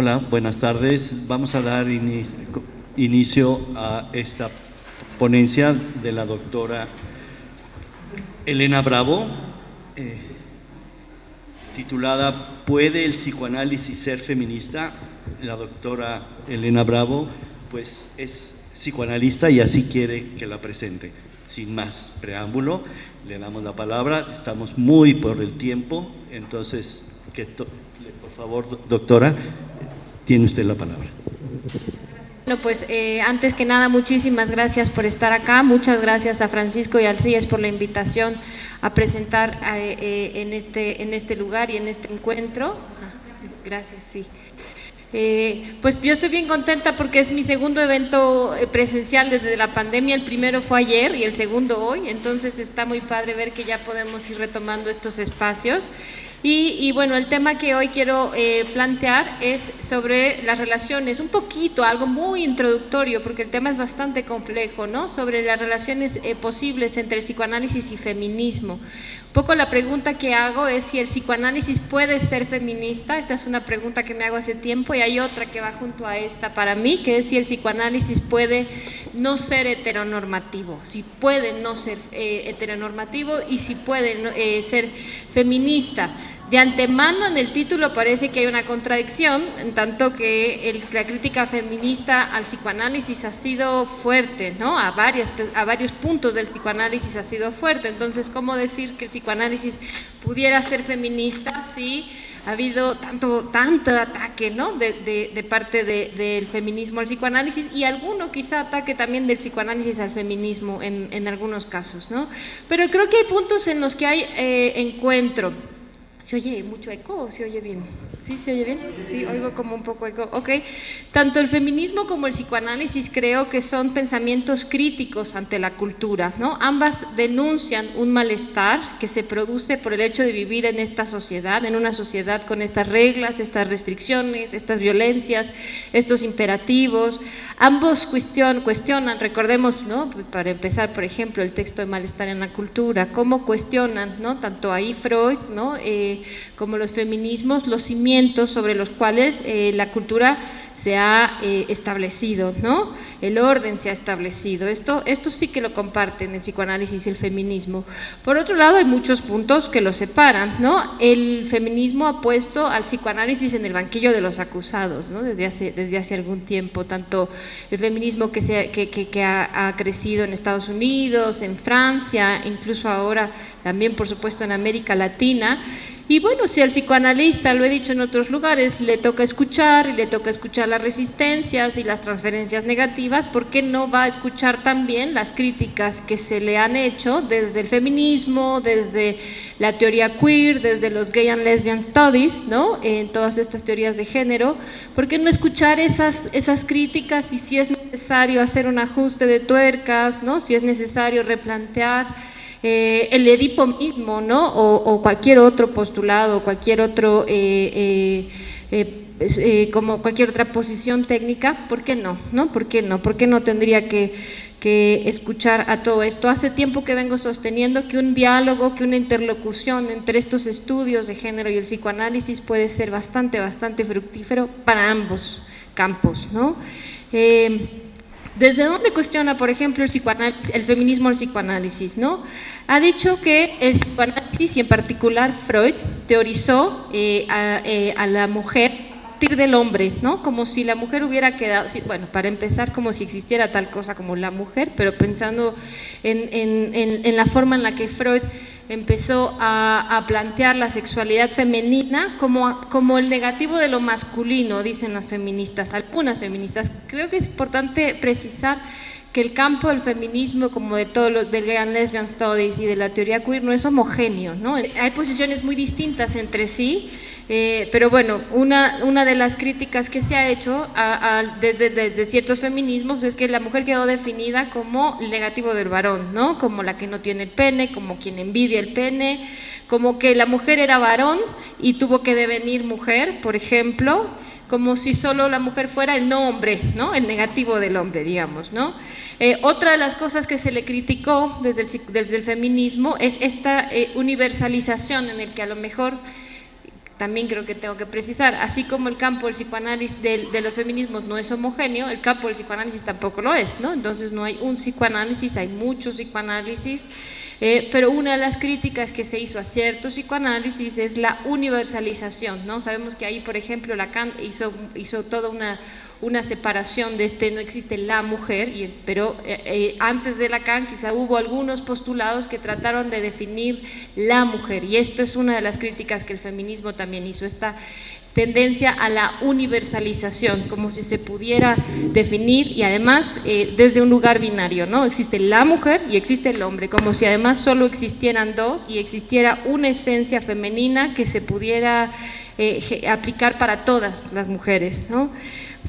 Hola, buenas tardes. Vamos a dar inicio a esta ponencia de la doctora Elena Bravo, titulada ¿Puede el psicoanálisis ser feminista? La doctora Elena Bravo pues es psicoanalista y así quiere que la presente. Sin más preámbulo, le damos la palabra. Estamos muy por el tiempo, entonces, por favor, doctora, tiene usted la palabra. Bueno, pues antes que nada, muchísimas gracias por estar acá. Muchas gracias a Francisco y Alcides por la invitación a presentar en este lugar y en este encuentro. Gracias, sí. Pues yo estoy bien contenta porque es mi segundo evento presencial desde la pandemia. El primero fue ayer y el segundo hoy, entonces está muy padre ver que ya podemos ir retomando estos espacios. Y bueno, el tema que hoy quiero plantear es sobre las relaciones, un poquito, algo muy introductorio, porque el tema es bastante complejo, ¿no? Sobre las relaciones posibles entre el psicoanálisis y feminismo. Un poco la pregunta que hago es si el psicoanálisis puede ser feminista. Esta es una pregunta que me hago hace tiempo, y hay otra que va junto a esta para mí, que es si el psicoanálisis puede no ser heteronormativo, si puede no ser heteronormativo y si puede ser feminista. De antemano en el título parece que hay una contradicción, en tanto que la crítica feminista al psicoanálisis ha sido fuerte, ¿no? A varios puntos del psicoanálisis ha sido fuerte. Entonces, ¿cómo decir que el psicoanálisis pudiera ser feminista si ha habido tanto ataque, ¿no? de parte del feminismo al psicoanálisis, y alguno quizá ataque también del psicoanálisis al feminismo en algunos casos, ¿no? Pero creo que hay puntos en los que hay encuentro. ¿Se oye mucho eco o se oye bien? ¿Sí se oye bien? Sí, oigo como un poco eco. Ok. Tanto el feminismo como el psicoanálisis creo que son pensamientos críticos ante la cultura, ¿no? Ambas denuncian un malestar que se produce por el hecho de vivir en esta sociedad, en una sociedad con estas reglas, estas restricciones, estas violencias, estos imperativos. Ambos cuestionan, recordemos, ¿no? Para empezar, por ejemplo, el texto de Malestar en la cultura, cómo cuestionan, ¿no? Tanto ahí Freud, ¿no? Como los feminismos, los cimientos sobre los cuales la cultura se ha establecido, ¿no? El orden se ha establecido. Esto sí que lo comparten el psicoanálisis y el feminismo. Por otro lado, hay muchos puntos que lo separan, ¿no? El feminismo ha puesto al psicoanálisis en el banquillo de los acusados, ¿no? Desde hace algún tiempo, tanto el feminismo que ha crecido en Estados Unidos, en Francia, incluso ahora también, por supuesto, en América Latina. Y bueno, si al psicoanalista, lo he dicho en otros lugares, le toca escuchar y le toca escuchar las resistencias y las transferencias negativas, ¿por qué no va a escuchar también las críticas que se le han hecho desde el feminismo, desde la teoría queer, desde los gay and lesbian studies, ¿no? En todas estas teorías de género? ¿Por qué no escuchar esas críticas, y si es necesario hacer un ajuste de tuercas, ¿no? Si es necesario replantear el Edipo mismo, ¿no? O cualquier otro postulado, cualquier otro como cualquier otra posición técnica? ¿Por qué no? ¿No? ¿Por qué no? ¿Por qué no tendría que escuchar a todo esto? Hace tiempo que vengo sosteniendo que un diálogo, que una interlocución entre estos estudios de género y el psicoanálisis puede ser bastante fructífero para ambos campos, ¿no? ¿Desde dónde cuestiona, por ejemplo, el feminismo al psicoanálisis, ¿no? Ha dicho que el psicoanálisis, y en particular Freud, teorizó a la mujer a partir del hombre, ¿no? Como si la mujer hubiera quedado, bueno, para empezar, como si existiera tal cosa como la mujer, pero pensando en la forma en la que Freud empezó a plantear la sexualidad femenina como el negativo de lo masculino, dicen las feministas, algunas feministas. Creo que es importante precisar que el campo del feminismo, como de todo del gay and lesbian studies y de la teoría queer, no es homogéneo, ¿no? Hay posiciones muy distintas entre sí, pero bueno, una de las críticas que se ha hecho desde ciertos feminismos es que la mujer quedó definida como el negativo del varón, ¿no? Como la que no tiene el pene, como quien envidia el pene, como que la mujer era varón y tuvo que devenir mujer, por ejemplo, como si solo la mujer fuera el no hombre, ¿no? El negativo del hombre, digamos, ¿no? Otra de las cosas que se le criticó desde el feminismo es esta universalización en el que a lo mejor también creo que tengo que precisar, así como el campo del psicoanálisis de los feminismos no es homogéneo, el campo del psicoanálisis tampoco lo es, ¿no? Entonces no hay un psicoanálisis, hay muchos psicoanálisis, pero una de las críticas que se hizo a cierto psicoanálisis es la universalización, ¿no? Sabemos que ahí, por ejemplo, Lacan hizo toda una separación de no existe la mujer, pero antes de Lacan quizá hubo algunos postulados que trataron de definir la mujer, y esto es una de las críticas que el feminismo también hizo, esta tendencia a la universalización, como si se pudiera definir, y además desde un lugar binario, ¿no? Existe la mujer y existe el hombre, como si además solo existieran dos y existiera una esencia femenina que se pudiera aplicar para todas las mujeres, ¿no?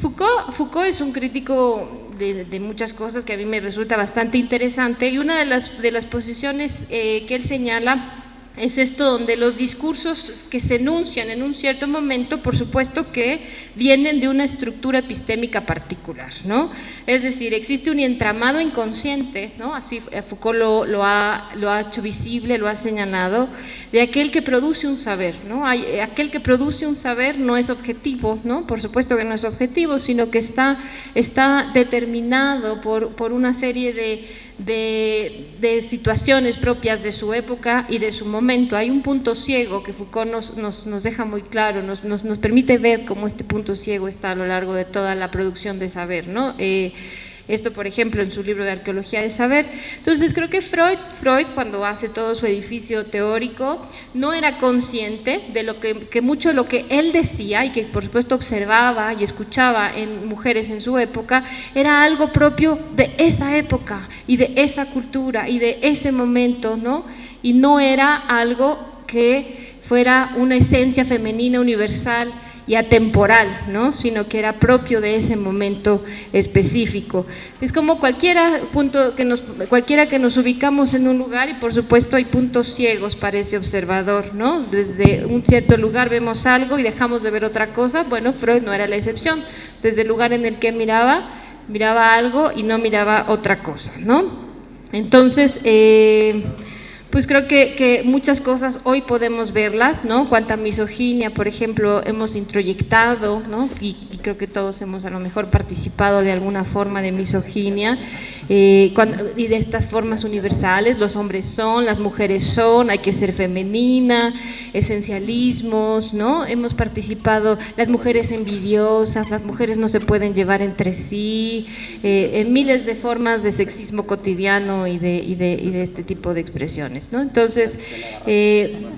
Foucault es un crítico de muchas cosas que a mí me resulta bastante interesante, y una de las posiciones que él señala es esto, donde los discursos que se enuncian en un cierto momento, por supuesto que vienen de una estructura epistémica particular, ¿no? Es decir, existe un entramado inconsciente, ¿no? Así Foucault lo ha hecho visible, lo ha señalado, de aquel que produce un saber, ¿no? Aquel que produce un saber no es objetivo, ¿no? Por supuesto que no es objetivo, sino que está determinado por una serie de situaciones propias de su época y de su momento. Hay un punto ciego que Foucault nos deja muy claro, nos permite ver cómo este punto ciego está a lo largo de toda la producción de saber, ¿no? Esto, por ejemplo, en su libro de Arqueología de Saber. Entonces, creo que Freud, cuando hace todo su edificio teórico, no era consciente de lo que mucho de lo que él decía, y que por supuesto observaba y escuchaba en mujeres en su época, era algo propio de esa época y de esa cultura y de ese momento, ¿no? Y no era algo que fuera una esencia femenina universal y atemporal, ¿no? Sino que era propio de ese momento específico. Es como cualquiera que nos ubicamos en un lugar, y por supuesto hay puntos ciegos para ese observador, ¿no? Desde un cierto lugar vemos algo y dejamos de ver otra cosa. Bueno, Freud no era la excepción. Desde el lugar en el que miraba algo y no miraba otra cosa, ¿no? Entonces, pues creo que muchas cosas hoy podemos verlas, ¿no? Cuánta misoginia, por ejemplo, hemos introyectado, ¿no? Y creo que todos hemos a lo mejor participado de alguna forma de misoginia, y de estas formas universales: los hombres son, las mujeres son, hay que ser femenina, esencialismos, ¿no? Hemos participado, las mujeres envidiosas, las mujeres no se pueden llevar entre sí, en miles de formas de sexismo cotidiano y de este tipo de expresiones, ¿no? Entonces,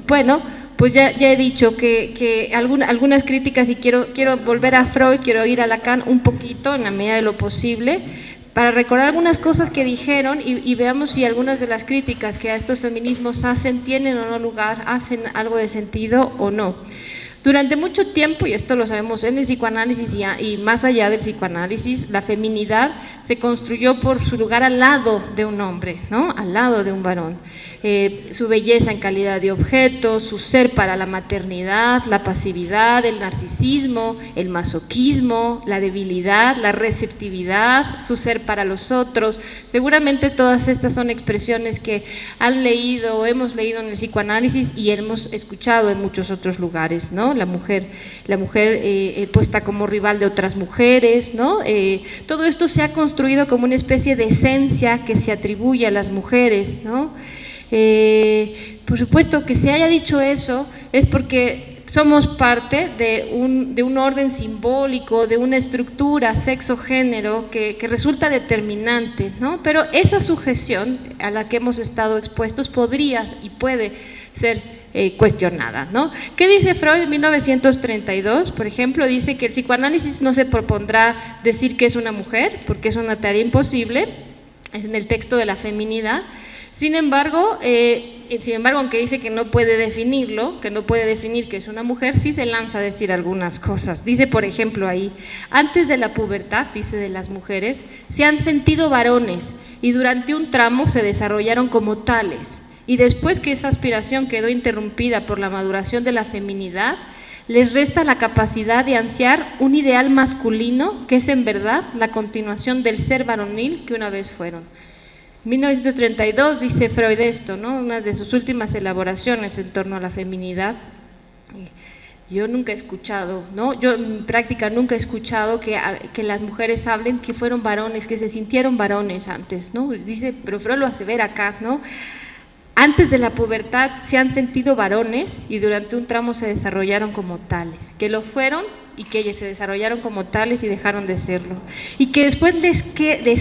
bueno, pues ya he dicho que algunas críticas, y quiero volver a Freud, quiero ir a Lacan un poquito en la medida de lo posible, para recordar algunas cosas que dijeron y veamos si algunas de las críticas que a estos feminismos hacen tienen o no lugar, hacen algo de sentido o no. Durante mucho tiempo, y esto lo sabemos en el psicoanálisis y más allá del psicoanálisis, la feminidad se construyó por su lugar al lado de un hombre, ¿no? Al lado de un varón. Su belleza en calidad de objeto, su ser para la maternidad, la pasividad, el narcisismo, el masoquismo, la debilidad, la receptividad, su ser para los otros. Seguramente todas estas son expresiones que han leído o hemos leído en el psicoanálisis y hemos escuchado en muchos otros lugares, ¿no? La mujer puesta como rival de otras mujeres, ¿no? Todo esto se ha construido como una especie de esencia que se atribuye a las mujeres, ¿no? Por supuesto que se haya dicho eso es porque somos parte de un orden simbólico, de una estructura sexo-género que resulta determinante, ¿no? Pero esa sujeción a la que hemos estado expuestos podría y puede ser cuestionada, ¿no? ¿Qué dice Freud en 1932? Por ejemplo, dice que el psicoanálisis no se propondrá decir que es una mujer, porque es una tarea imposible, en el texto de la feminidad. Sin embargo, aunque dice que no puede definirlo, que no puede definir que es una mujer, sí se lanza a decir algunas cosas. Dice, por ejemplo, ahí: antes de la pubertad, dice, de las mujeres, se han sentido varones y durante un tramo se desarrollaron como tales. Y después que esa aspiración quedó interrumpida por la maduración de la feminidad, les resta la capacidad de ansiar un ideal masculino que es en verdad la continuación del ser varonil que una vez fueron. 1932 dice Freud esto, ¿no? Una de sus últimas elaboraciones en torno a la feminidad. Yo nunca he escuchado, ¿no? Yo en mi práctica nunca he escuchado que las mujeres hablen que fueron varones, que se sintieron varones antes, ¿no? Dice, pero Freud lo hace ver acá, ¿no? Antes de la pubertad se han sentido varones y durante un tramo se desarrollaron como tales, que lo fueron y que se desarrollaron como tales y dejaron de serlo. Y que después les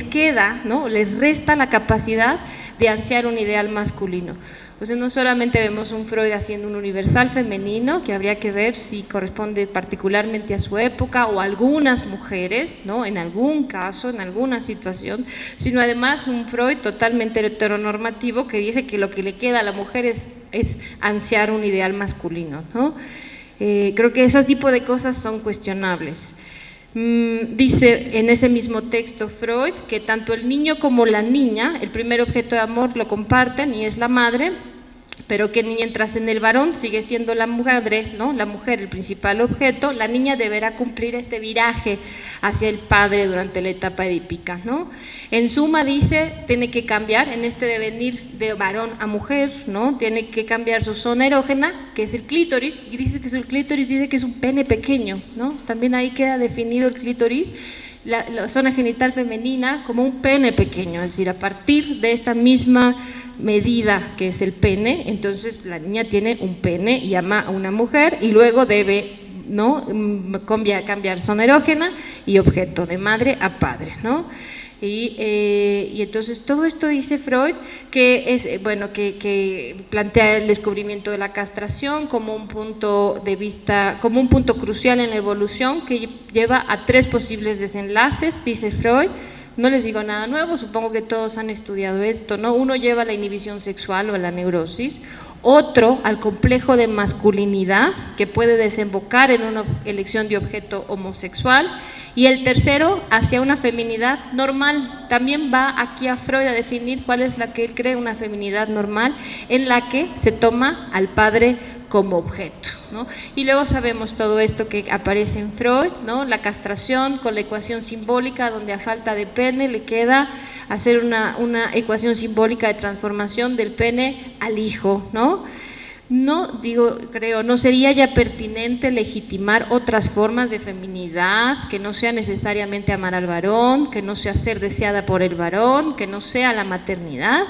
queda, ¿no? Les resta la capacidad de ansiar un ideal masculino. O sea, no solamente vemos un Freud haciendo un universal femenino, que habría que ver si corresponde particularmente a su época o a algunas mujeres, ¿no? En algún caso, en alguna situación, sino además un Freud totalmente heteronormativo que dice que lo que le queda a la mujer es ansiar un ideal masculino, ¿no? Creo que ese tipo de cosas son cuestionables. Dice en ese mismo texto Freud que tanto el niño como la niña, el primer objeto de amor lo comparten y es la madre, pero que mientras en el varón sigue siendo la madre, ¿no? La mujer el principal objeto, la niña deberá cumplir este viraje hacia el padre durante la etapa edípica, ¿no? En suma, dice, tiene que cambiar en este devenir de varón a mujer, ¿no? Tiene que cambiar su zona erógena, que es el clítoris, y dice que el clítoris dice que es un pene pequeño, ¿no? También ahí queda definido el clítoris, la zona genital femenina como un pene pequeño, es decir, a partir de esta misma medida que es el pene, entonces la niña tiene un pene y ama a una mujer y luego debe, ¿no? cambiar zona erógena y objeto de madre a padre, ¿no? Y entonces todo esto dice Freud que es bueno que plantea el descubrimiento de la castración como un punto de vista, como un punto crucial en la evolución que lleva a 3 posibles desenlaces, dice Freud. No les digo nada nuevo, supongo que todos han estudiado esto, ¿no? Uno lleva a la inhibición sexual o a la neurosis, otro al complejo de masculinidad que puede desembocar en una elección de objeto homosexual, y el tercero hacia una feminidad normal. También va aquí a Freud a definir cuál es la que él cree una feminidad normal, en la que se toma al padre como objeto, ¿no? Y luego sabemos todo esto que aparece en Freud, ¿no? La castración con la ecuación simbólica, donde a falta de pene le queda hacer una ecuación simbólica de transformación del pene al hijo, ¿no? No sería ya pertinente legitimar otras formas de feminidad, que no sea necesariamente amar al varón, que no sea ser deseada por el varón, que no sea la maternidad.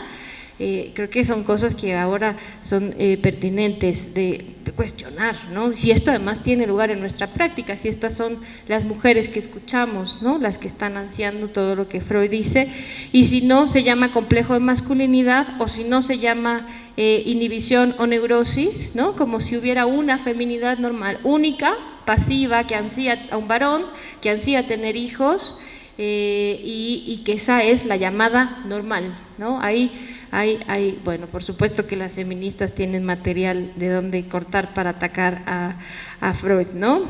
Creo que son cosas que ahora son pertinentes de cuestionar, ¿no? Si esto además tiene lugar en nuestra práctica, si estas son las mujeres que escuchamos, ¿no? Las que están ansiando todo lo que Freud dice, y si no se llama complejo de masculinidad o si no se llama inhibición o neurosis, ¿no? Como si hubiera una feminidad normal, única, pasiva, que ansía a un varón, que ansía tener hijos, y que esa es la llamada normal, ¿no? Bueno, por supuesto que las feministas tienen material de donde cortar para atacar a Freud, ¿no?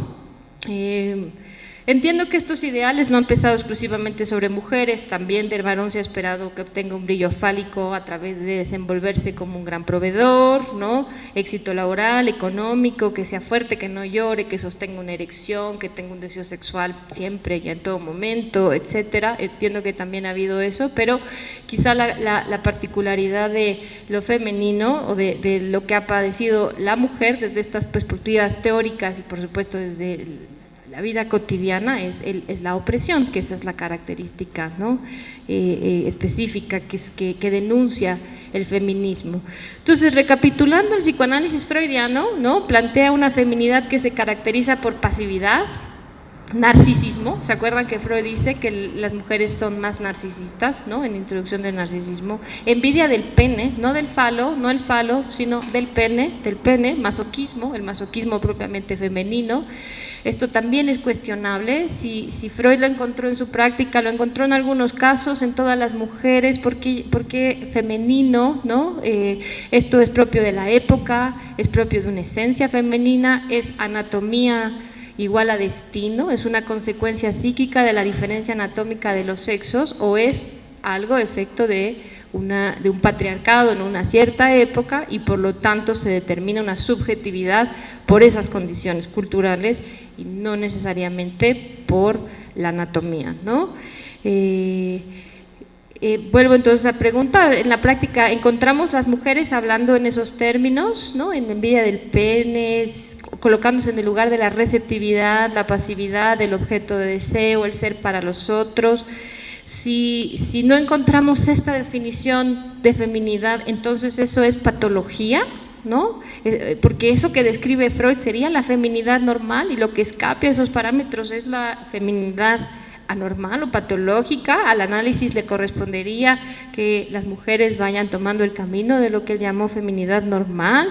Entiendo que estos ideales no han pesado exclusivamente sobre mujeres, también del varón se ha esperado que obtenga un brillo fálico a través de desenvolverse como un gran proveedor, ¿no? Éxito laboral, económico, que sea fuerte, que no llore, que sostenga una erección, que tenga un deseo sexual siempre y en todo momento, etcétera. Entiendo que también ha habido eso, pero quizá la particularidad de lo femenino o de lo que ha padecido la mujer desde estas perspectivas teóricas y por supuesto desde la vida cotidiana es la opresión, que esa es la característica, ¿no? Específica que denuncia el feminismo. Entonces, recapitulando, el psicoanálisis freudiano, ¿no? Plantea una feminidad que se caracteriza por pasividad, narcisismo. ¿Se acuerdan que Freud dice que las mujeres son más narcisistas, ¿no? En Introducción del narcisismo. Envidia del pene, no del falo, no el falo, sino del pene, masoquismo, el masoquismo propiamente femenino. Esto también es cuestionable, si Freud lo encontró en su práctica, lo encontró en algunos casos, en todas las mujeres, ¿por qué femenino? ¿No? Esto es propio de la época, es propio de una esencia femenina, es anatomía igual a destino, es una consecuencia psíquica de la diferencia anatómica de los sexos, o es algo efecto de un patriarcado en una cierta época y por lo tanto se determina una subjetividad por esas condiciones culturales y no necesariamente por la anatomía, ¿no? vuelvo entonces a preguntar, en la práctica encontramos las mujeres hablando en esos términos, ¿no? En envidia del pene, colocándose en el lugar de la receptividad, la pasividad, el objeto de deseo, el ser para los otros. Si no encontramos esta definición de feminidad, entonces eso es patología, ¿no? Porque eso que describe Freud sería la feminidad normal, y lo que escape a esos parámetros es la feminidad anormal o patológica. Al análisis le correspondería que las mujeres vayan tomando el camino de lo que él llamó feminidad normal.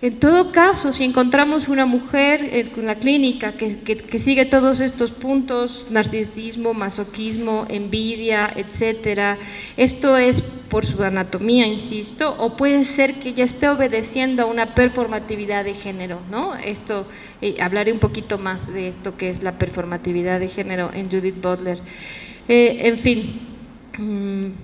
En todo caso, si encontramos una mujer en la clínica que sigue todos estos puntos, narcisismo, masoquismo, envidia, etcétera, esto es por su anatomía, insisto, o puede ser que ella esté obedeciendo a una performatividad de género, ¿no? Esto, hablaré un poquito más de esto que es la performatividad de género en Judith Butler. En fin,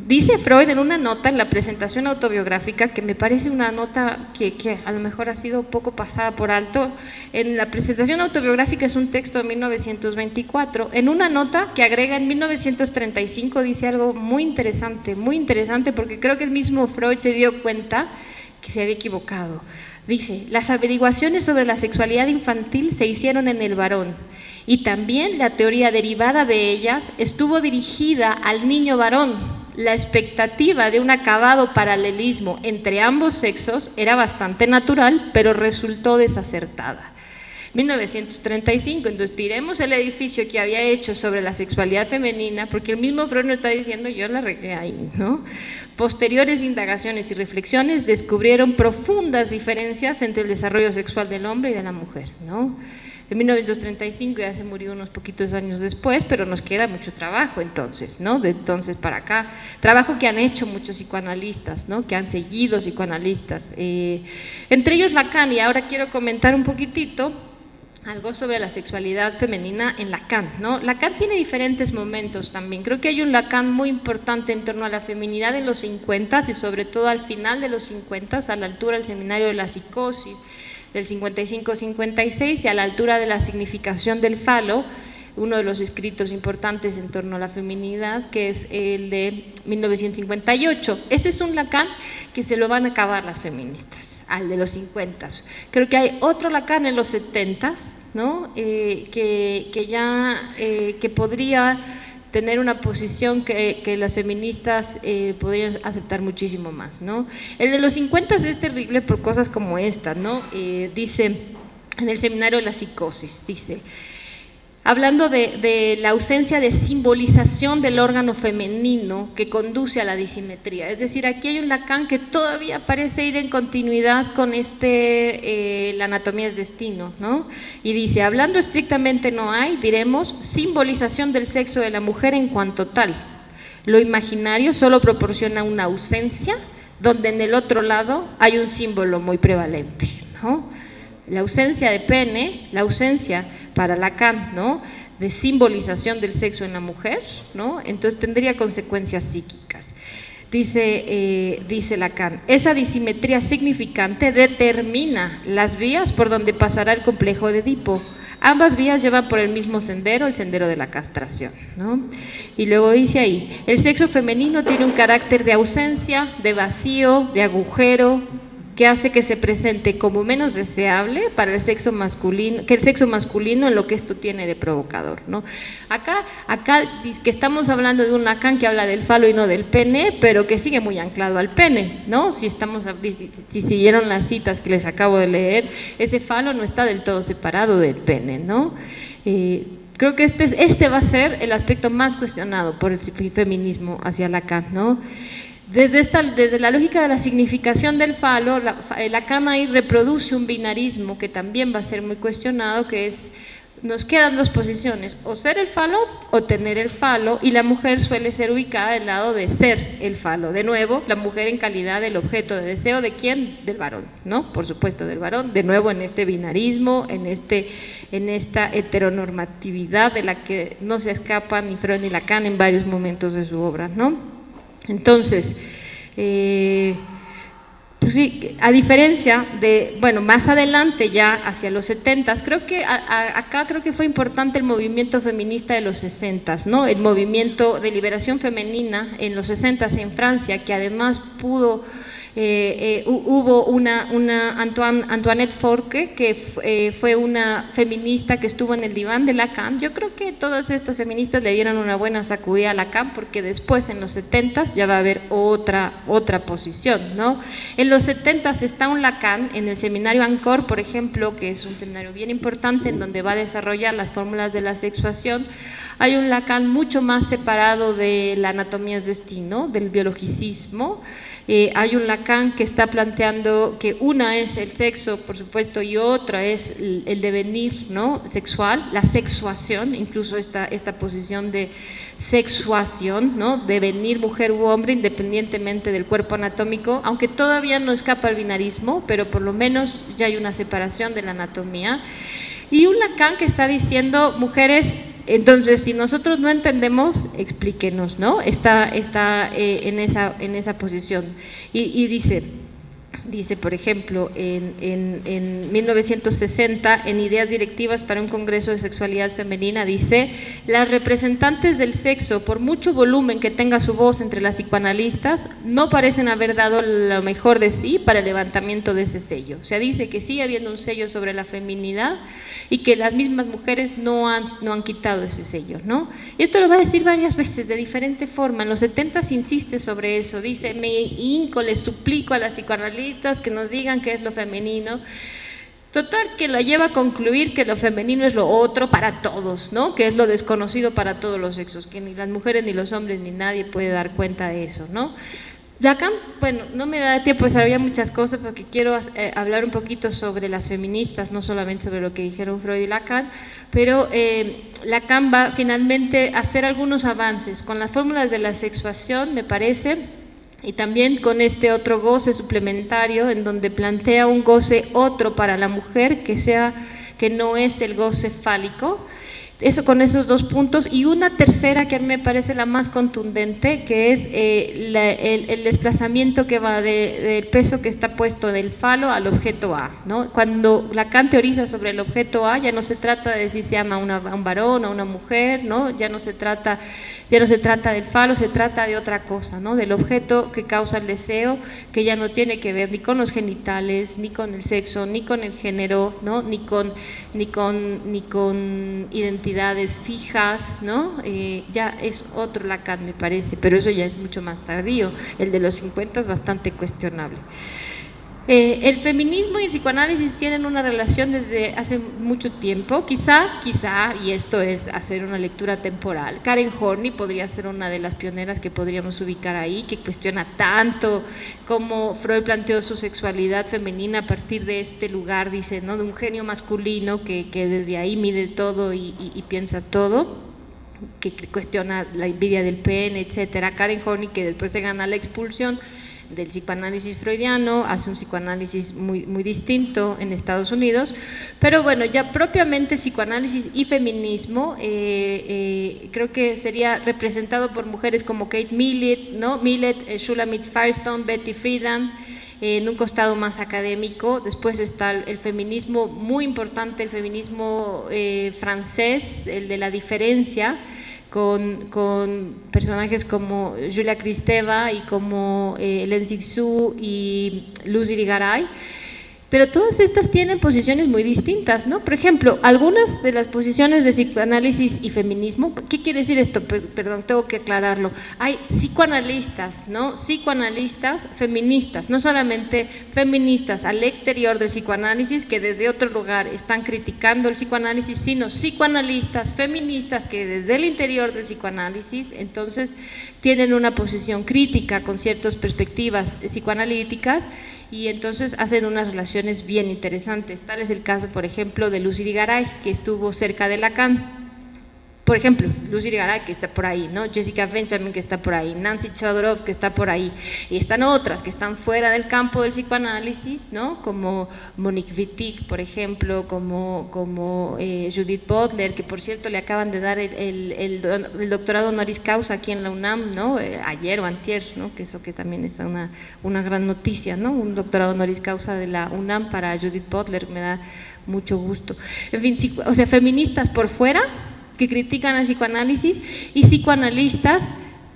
dice Freud en una nota en la presentación autobiográfica, que me parece una nota que a lo mejor ha sido poco pasada por alto. En la presentación autobiográfica, es un texto de 1924, en una nota que agrega en 1935 dice algo muy interesante, porque creo que el mismo Freud se dio cuenta que se había equivocado. Dice: las averiguaciones sobre la sexualidad infantil se hicieron en el varón, y también la teoría derivada de ellas estuvo dirigida al niño varón. La expectativa de un acabado paralelismo entre ambos sexos era bastante natural, pero resultó desacertada. 1935, entonces tiremos el edificio que había hecho sobre la sexualidad femenina, porque el mismo Freud nos está diciendo: yo la regué ahí, ¿no? Posteriores indagaciones y reflexiones descubrieron profundas diferencias entre el desarrollo sexual del hombre y de la mujer, ¿no? En 1935 ya se murió unos poquitos años después, pero nos queda mucho trabajo entonces, ¿no? De entonces para acá, trabajo que han hecho muchos psicoanalistas, ¿no? Que han seguido psicoanalistas, entre ellos Lacan. Y ahora quiero comentar un poquitito algo sobre la sexualidad femenina en Lacan, ¿no? Lacan tiene diferentes momentos también. Creo que hay un Lacan muy importante en torno a la feminidad en los 50 y sobre todo al final de los 50, a la altura del seminario de la psicosis del 55-56 y a la altura de la significación del falo, uno de los escritos importantes en torno a la feminidad, que es el de 1958. Ese es un Lacan que se lo van a acabar las feministas, al de los 50. Creo que hay otro Lacan en los 70, ¿no? Que podría tener una posición que las feministas podrían aceptar muchísimo más, ¿no? El de los 50 es terrible por cosas como esta, ¿no? Dice en el seminario de la psicosis, dice: hablando de la ausencia de simbolización del órgano femenino que conduce a la disimetría. Es decir, aquí hay un Lacan que todavía parece ir en continuidad con la anatomía es destino, ¿no? Y dice: hablando estrictamente no hay, diremos, simbolización del sexo de la mujer en cuanto tal. Lo imaginario solo proporciona una ausencia donde en el otro lado hay un símbolo muy prevalente, ¿no? La ausencia de pene, la ausencia para Lacan, ¿no?, de simbolización del sexo en la mujer, ¿no? Entonces tendría consecuencias psíquicas. Dice Lacan: esa disimetría significante determina las vías por donde pasará el complejo de Edipo. Ambas vías llevan por el mismo sendero, el sendero de la castración, ¿no? Y luego dice ahí: el sexo femenino tiene un carácter de ausencia, de vacío, de agujero, que hace que se presente como menos deseable para el sexo masculino, que el sexo masculino, en lo que esto tiene de provocador, ¿no? Acá que estamos hablando de un Lacan que habla del falo y no del pene, pero que sigue muy anclado al pene, ¿no? Si siguieron las citas que les acabo de leer, ese falo no está del todo separado del pene, ¿no? Creo que este va a ser el aspecto más cuestionado por el feminismo hacia Lacan, ¿no? Desde la lógica de la significación del falo, Lacan ahí reproduce un binarismo que también va a ser muy cuestionado, que es: nos quedan dos posiciones, o ser el falo o tener el falo, y la mujer suele ser ubicada del lado de ser el falo. De nuevo, la mujer en calidad del objeto de deseo, ¿de quién? Del varón, ¿no? Por supuesto, del varón, de nuevo en este binarismo, en esta heteronormatividad de la que no se escapan ni Freud ni Lacan en varios momentos de su obra, ¿no? Entonces, pues sí, a diferencia de, bueno, más adelante ya hacia los 70s, creo que acá creo que fue importante el movimiento feminista de los 60s, ¿no? El movimiento de liberación femenina en los 60s en Francia, que además pudo… hubo una Antoinette Forque, que fue una feminista que estuvo en el diván de Lacan. Yo creo que todas estas feministas le dieron una buena sacudida a Lacan, porque después en los 70s ya va a haber otra posición, ¿no? En los 70s está un Lacan en el seminario Ancor, por ejemplo, que es un seminario bien importante en donde va a desarrollar las fórmulas de la sexuación. Hay un Lacan mucho más separado de la anatomía es destino, del biologicismo. Hay un Lacan que está planteando que una es el sexo, por supuesto, y otra es el devenir, ¿no?, sexual, la sexuación, incluso esta posición de sexuación, ¿no?, devenir mujer u hombre independientemente del cuerpo anatómico, aunque todavía no escapa al binarismo, pero por lo menos ya hay una separación de la anatomía. Y un Lacan que está diciendo, mujeres, entonces si nosotros no entendemos, explíquenos, ¿no? Está en esa posición. Y dice, por ejemplo, en 1960, en Ideas Directivas para un Congreso de Sexualidad Femenina, dice: las representantes del sexo, por mucho volumen que tenga su voz entre las psicoanalistas, no parecen haber dado lo mejor de sí para el levantamiento de ese sello. O sea, dice que sigue habiendo un sello sobre la feminidad y que las mismas mujeres no han quitado ese sello, ¿no? Y esto lo va a decir varias veces de diferente forma. En los 70 insiste sobre eso, dice: me hinco, les suplico a las psicoanalistas que nos digan qué es lo femenino. Total, que la lleva a concluir que lo femenino es lo otro para todos, ¿no?, que es lo desconocido para todos los sexos, que ni las mujeres, ni los hombres, ni nadie puede dar cuenta de eso, ¿no? Lacan, bueno, no me da tiempo de desarrollar muchas cosas porque quiero hablar un poquito sobre las feministas, no solamente sobre lo que dijeron Freud y Lacan, pero Lacan va finalmente a hacer algunos avances con las fórmulas de la sexuación, me parece, y también con este otro goce suplementario en donde plantea un goce otro para la mujer que no es el goce fálico. Eso, con esos dos puntos, y una tercera que a mí me parece la más contundente, que es el desplazamiento que va del peso que está puesto del falo al objeto A, ¿no? Cuando Lacan teoriza sobre el objeto A, ya no se trata de si se llama a un varón o a una mujer, ¿no? Ya no se trata del falo, se trata de otra cosa, ¿no?, del objeto que causa el deseo, que ya no tiene que ver ni con los genitales, ni con el sexo, ni con el género, ¿no?, ni con identidades fijas, ¿no? Ya es otro Lacan, me parece, pero eso ya es mucho más tardío. El de los 50 es bastante cuestionable. El feminismo y el psicoanálisis tienen una relación desde hace mucho tiempo, quizá, y esto es hacer una lectura temporal. Karen Horney podría ser una de las pioneras que podríamos ubicar ahí, que cuestiona tanto cómo Freud planteó su sexualidad femenina a partir de este lugar, dice, ¿no?, de un genio masculino que desde ahí mide todo y piensa todo, que cuestiona la envidia del pene, etcétera. Karen Horney, que después se gana la expulsión del psicoanálisis freudiano, hace un psicoanálisis muy, muy distinto en Estados Unidos, pero bueno, ya propiamente psicoanálisis y feminismo creo que sería representado por mujeres como Kate Millett, ¿no?, Shulamit Firestone, Betty Friedan, en un costado más académico. Después está el feminismo muy importante, el feminismo francés, el de la diferencia, con personajes como Julia Kristeva y como Hélène Cixous y Luce Irigaray. Pero todas estas tienen posiciones muy distintas, ¿no? Por ejemplo, algunas de las posiciones de psicoanálisis y feminismo, ¿qué quiere decir esto? Perdón, tengo que aclararlo. Hay psicoanalistas, ¿no?, psicoanalistas feministas, no solamente feministas al exterior del psicoanálisis, que desde otro lugar están criticando el psicoanálisis, sino psicoanalistas feministas que desde el interior del psicoanálisis, entonces, tienen una posición crítica con ciertas perspectivas psicoanalíticas, y entonces hacen unas relaciones bien interesantes. Tal es el caso, por ejemplo, de Luce Irigaray, que estuvo cerca de Lacan. por ejemplo, Luz Irigaray, que está por ahí, ¿no? Jessica Benjamin, que está por ahí, Nancy Chodorov, que está por ahí, y están otras que están fuera del campo del psicoanálisis, ¿no? Como Monique Wittig, por ejemplo, como Judith Butler, que por cierto le acaban de dar el doctorado honoris causa aquí en la UNAM, ¿no? Ayer o antier, ¿no? Que eso que también es una gran noticia, ¿no? Un doctorado honoris causa de la UNAM para Judith Butler, me da mucho gusto. En fin, o sea, feministas por fuera que critican al psicoanálisis y psicoanalistas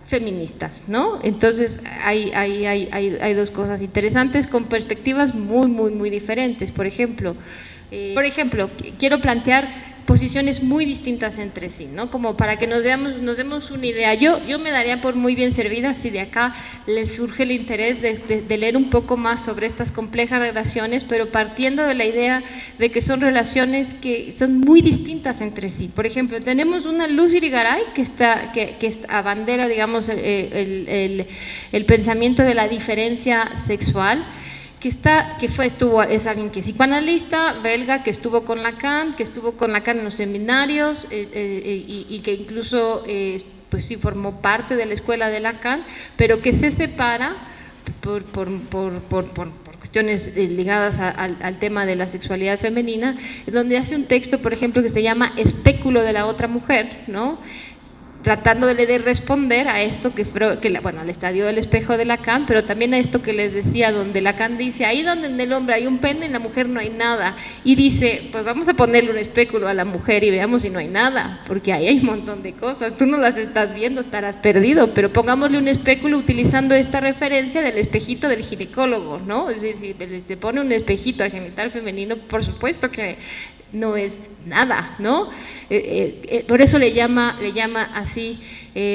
feministas, ¿no? Entonces hay dos cosas interesantes con perspectivas muy diferentes. Por ejemplo, quiero plantear posiciones muy distintas entre sí, ¿no? Como para que nos demos una idea. Yo me daría por muy bien servida si de acá les surge el interés de leer un poco más sobre estas complejas relaciones, pero partiendo de la idea de que son relaciones que son muy distintas entre sí. Por ejemplo, tenemos una Luz Irigaray que abandera, digamos, el pensamiento de la diferencia sexual, es alguien que es psicoanalista belga, que estuvo con Lacan en los seminarios y que incluso pues sí formó parte de la escuela de Lacan, pero que se separa por cuestiones ligadas al tema de la sexualidad femenina, donde hace un texto, por ejemplo, que se llama Espéculo de la otra mujer, ¿no? Tratando de responder a esto al estadio del espejo de Lacan, pero también a esto que les decía, donde Lacan dice, ahí donde en el hombre hay un pene, en la mujer no hay nada, y dice, pues vamos a ponerle un espéculo a la mujer y veamos si no hay nada, porque ahí hay un montón de cosas, tú no las estás viendo, estarás perdido, pero pongámosle un espéculo utilizando esta referencia del espejito del ginecólogo, ¿no? Es decir, si se pone un espejito al genital femenino, por supuesto que no es nada, ¿no? Por eso le llama así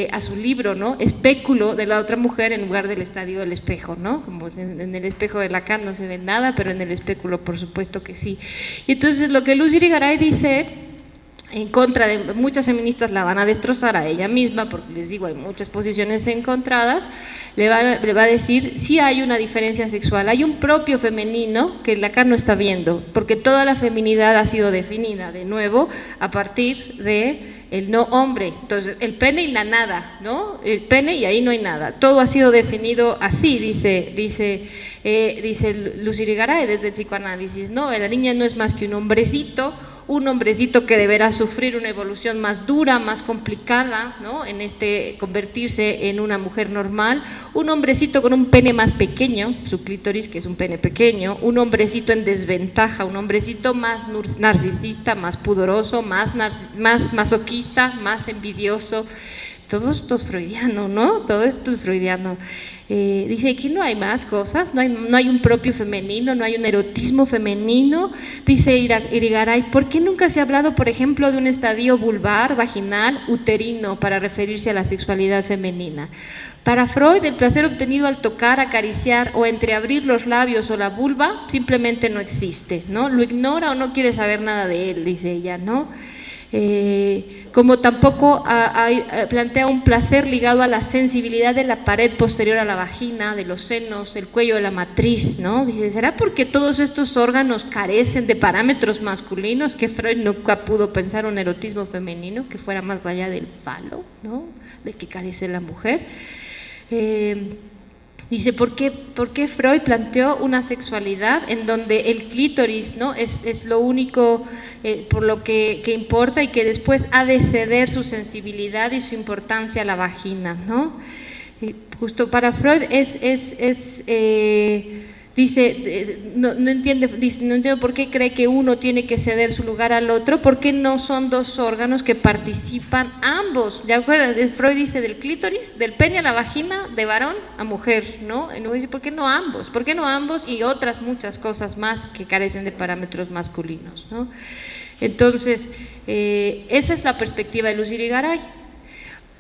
a su libro, ¿no? Espéculo de la otra mujer en lugar del estadio del espejo, ¿no? Como en el espejo de Lacan no se ve nada, pero en el espéculo por supuesto que sí. Y entonces lo que Luz Irigaray dice, en contra de muchas feministas la van a destrozar a ella misma, porque les digo, hay muchas posiciones encontradas, le va a decir, sí hay una diferencia sexual, hay un propio femenino que Lacan no está viendo, porque toda la feminidad ha sido definida de nuevo a partir de el no hombre, entonces el pene y la nada, ¿no? El pene y ahí no hay nada, todo ha sido definido así, dice Luz Irigaray desde el psicoanálisis, ¿no? La niña no es más que un hombrecito que deberá sufrir una evolución más dura, más complicada, ¿no? En convertirse en una mujer normal, un hombrecito con un pene más pequeño, su clítoris que es un pene pequeño, un hombrecito en desventaja, un hombrecito más narcisista, más pudoroso, más masoquista, más envidioso. Todo esto es freudiano, ¿no? Todo esto es freudiano. Dice que no hay más cosas, no hay un propio femenino, no hay un erotismo femenino. Dice Irigaray, ¿por qué nunca se ha hablado, por ejemplo, de un estadio vulvar, vaginal, uterino para referirse a la sexualidad femenina? Para Freud, el placer obtenido al tocar, acariciar o entreabrir los labios o la vulva simplemente no existe, ¿no? Lo ignora o no quiere saber nada de él, dice ella, ¿no? Como tampoco plantea un placer ligado a la sensibilidad de la pared posterior a la vagina, de los senos, el cuello de la matriz, ¿no? Dice, ¿será porque todos estos órganos carecen de parámetros masculinos que Freud nunca pudo pensar un erotismo femenino que fuera más allá del falo, ¿no? De que carece la mujer? Dice, ¿por qué Freud planteó una sexualidad en donde el clítoris, ¿no? es lo único por lo que importa, y que después ha de ceder su sensibilidad y su importancia a la vagina, ¿no? Y justo para Freud no entiendo por qué cree que uno tiene que ceder su lugar al otro, porque no son dos órganos que participan ambos. ¿De acuerdo? Freud dice del clítoris, del pene a la vagina, de varón a mujer, ¿no? Y dice, ¿por qué no ambos? ¿Por qué no ambos? Y otras muchas cosas más que carecen de parámetros masculinos, ¿no? Entonces, esa es la perspectiva de Luz Irigaray.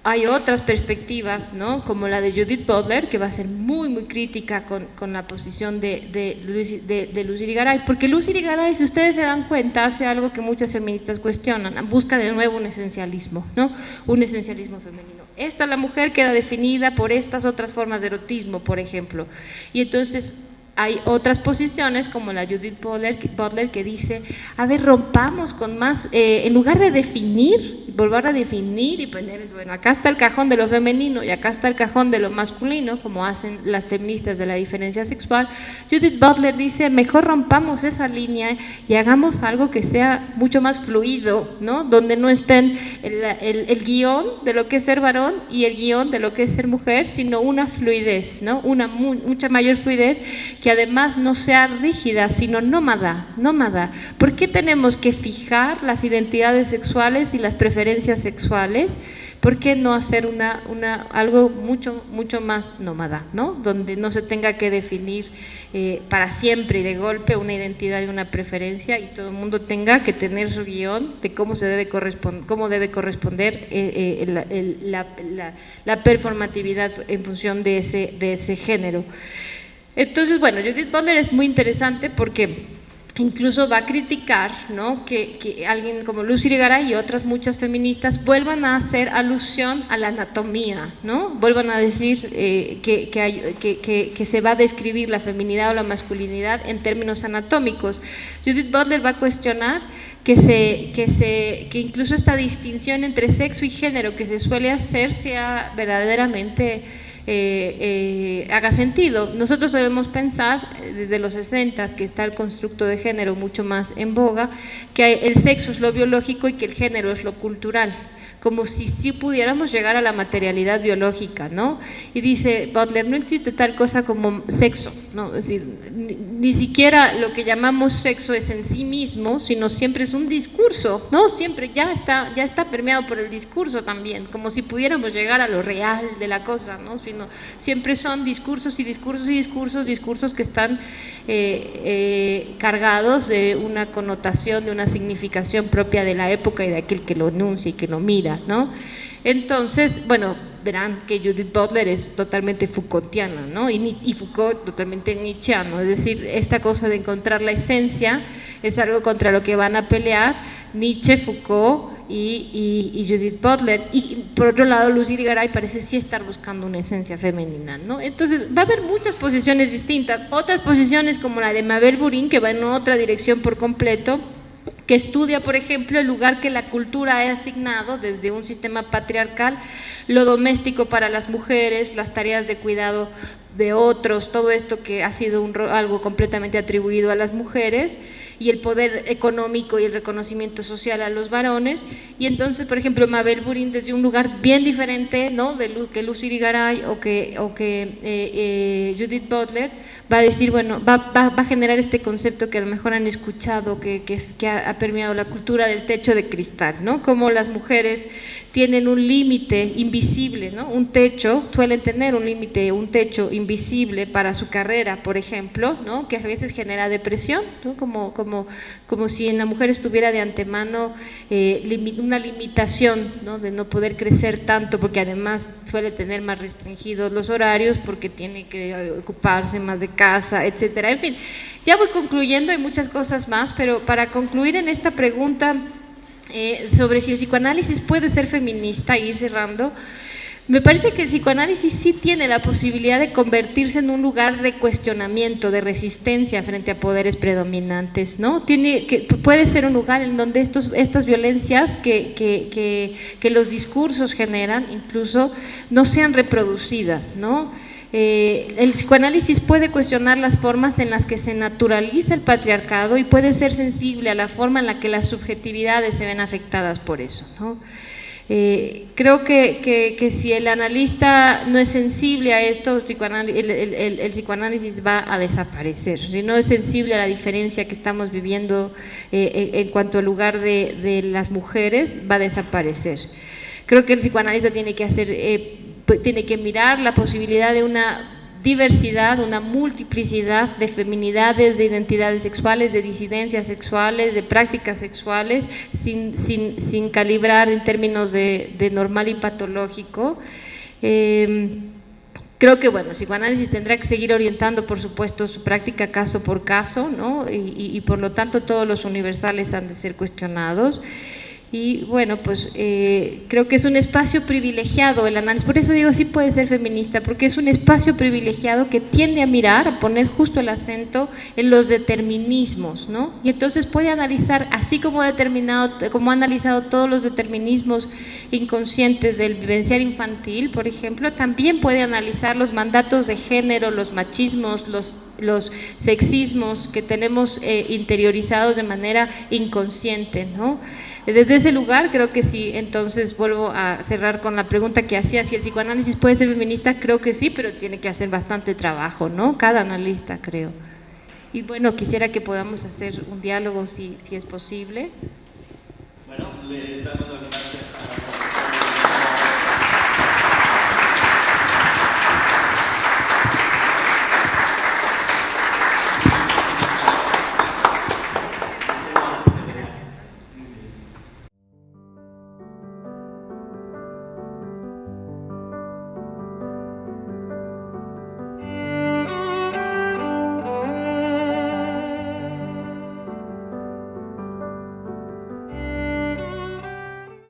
Hay otras perspectivas, ¿no? Como la de Judith Butler, que va a ser muy crítica con la posición de Luz Irigaray, porque Luz Irigaray, si ustedes se dan cuenta, hace algo que muchas feministas cuestionan, busca de nuevo un esencialismo, ¿no? Un esencialismo femenino. La mujer queda definida por estas otras formas de erotismo, por ejemplo, y entonces hay otras posiciones como la Judith Butler que dice, a ver, rompamos con más, en lugar de definir, volver a definir y poner, bueno, acá está el cajón de lo femenino y acá está el cajón de lo masculino, como hacen las feministas de la diferencia sexual. Judith Butler dice, mejor rompamos esa línea y hagamos algo que sea mucho más fluido, ¿no? Donde no estén el guión de lo que es ser varón y el guión de lo que es ser mujer, sino una fluidez, ¿no? Mucha mayor fluidez, que además no sea rígida, sino nómada. ¿Por qué tenemos que fijar las identidades sexuales y las preferencias sexuales? ¿Por qué no hacer algo mucho más nómada, ¿no? Donde no se tenga que definir para siempre y de golpe una identidad y una preferencia, y todo el mundo tenga que tener su guión de cómo debe corresponder la performatividad en función de ese género. Entonces, bueno, Judith Butler es muy interesante porque incluso va a criticar, ¿no?, que alguien como Luz Irigaray y otras muchas feministas vuelvan a hacer alusión a la anatomía, ¿no? Vuelvan a decir que se va a describir la feminidad o la masculinidad en términos anatómicos. Judith Butler va a cuestionar que incluso esta distinción entre sexo y género que se suele hacer sea verdaderamente haga sentido. Nosotros debemos pensar desde los 60, que está el constructo de género mucho más en boga, que el sexo es lo biológico y que el género es lo cultural, como si sí pudiéramos llegar a la materialidad biológica, ¿no? Y dice Butler, no existe tal cosa como sexo, ¿no? Es decir, ni siquiera lo que llamamos sexo es en sí mismo, sino siempre es un discurso, ¿no? Siempre ya está permeado por el discurso también, como si pudiéramos llegar a lo real de la cosa, ¿no? Sino siempre son discursos y discursos y discursos que están cargados de una connotación, de una significación propia de la época y de aquel que lo enuncia y que lo mira, ¿no? Entonces, bueno, verán que Judith Butler es totalmente Foucaultiana, ¿no? Y Foucault totalmente nietzscheano, es decir, esta cosa de encontrar la esencia es algo contra lo que van a pelear Nietzsche, Foucault y Judith Butler. Y por otro lado, Luz Irigaray parece sí estar buscando una esencia femenina, ¿no? Entonces va a haber muchas posiciones distintas, otras posiciones como la de Mabel Burin, que va en otra dirección por completo, que estudia, por ejemplo, el lugar que la cultura ha asignado desde un sistema patriarcal, lo doméstico para las mujeres, las tareas de cuidado de otros, todo esto que ha sido algo completamente atribuido a las mujeres, y el poder económico y el reconocimiento social a los varones. Y entonces, por ejemplo, Mabel Burin, desde un lugar bien diferente, ¿no?, que Luz Irigaray o que Judith Butler, va a decir, bueno, va a generar este concepto que a lo mejor han escuchado, que ha permeado la cultura del techo de cristal, ¿no? Como las mujeres tienen un límite invisible, ¿no? Un techo, suelen tener un límite, un techo invisible para su carrera, por ejemplo, ¿no?, que a veces genera depresión, ¿no? Como si en la mujer estuviera de antemano una limitación, ¿no?, de no poder crecer tanto, porque además suele tener más restringidos los horarios, porque tiene que ocuparse más de casa, etcétera. En fin, ya voy concluyendo, hay muchas cosas más, pero para concluir en esta pregunta sobre si el psicoanálisis puede ser feminista e ir cerrando, me parece que el psicoanálisis sí tiene la posibilidad de convertirse en un lugar de cuestionamiento, de resistencia frente a poderes predominantes, ¿no? Puede ser un lugar en donde estas violencias que los discursos generan incluso no sean reproducidas, ¿no? El psicoanálisis puede cuestionar las formas en las que se naturaliza el patriarcado y puede ser sensible a la forma en la que las subjetividades se ven afectadas por eso, ¿no? Creo que si el analista no es sensible a esto, el psicoanálisis va a desaparecer. Si no es sensible a la diferencia que estamos viviendo en cuanto al lugar de las mujeres, va a desaparecer. Creo que el psicoanalista tiene que mirar la posibilidad de una diversidad, una multiplicidad de feminidades, de identidades sexuales, de disidencias sexuales, de prácticas sexuales, sin calibrar en términos de normal y patológico. Creo que, bueno, el psicoanálisis tendrá que seguir orientando, por supuesto, su práctica caso por caso, ¿no? Y por lo tanto todos los universales han de ser cuestionados. Y bueno, pues creo que es un espacio privilegiado el análisis, por eso digo sí puede ser feminista, porque es un espacio privilegiado que tiende a mirar, a poner justo el acento en los determinismos, ¿no? Y entonces puede analizar, así como ha analizado todos los determinismos inconscientes del vivenciar infantil, por ejemplo, también puede analizar los mandatos de género, los machismos, los sexismos que tenemos interiorizados de manera inconsciente, ¿no? Desde ese lugar creo que sí. Entonces vuelvo a cerrar con la pregunta que hacía, si el psicoanálisis puede ser feminista, creo que sí, pero tiene que hacer bastante trabajo, ¿no? Cada analista, creo. Y bueno, quisiera que podamos hacer un diálogo si es posible. Bueno, le damos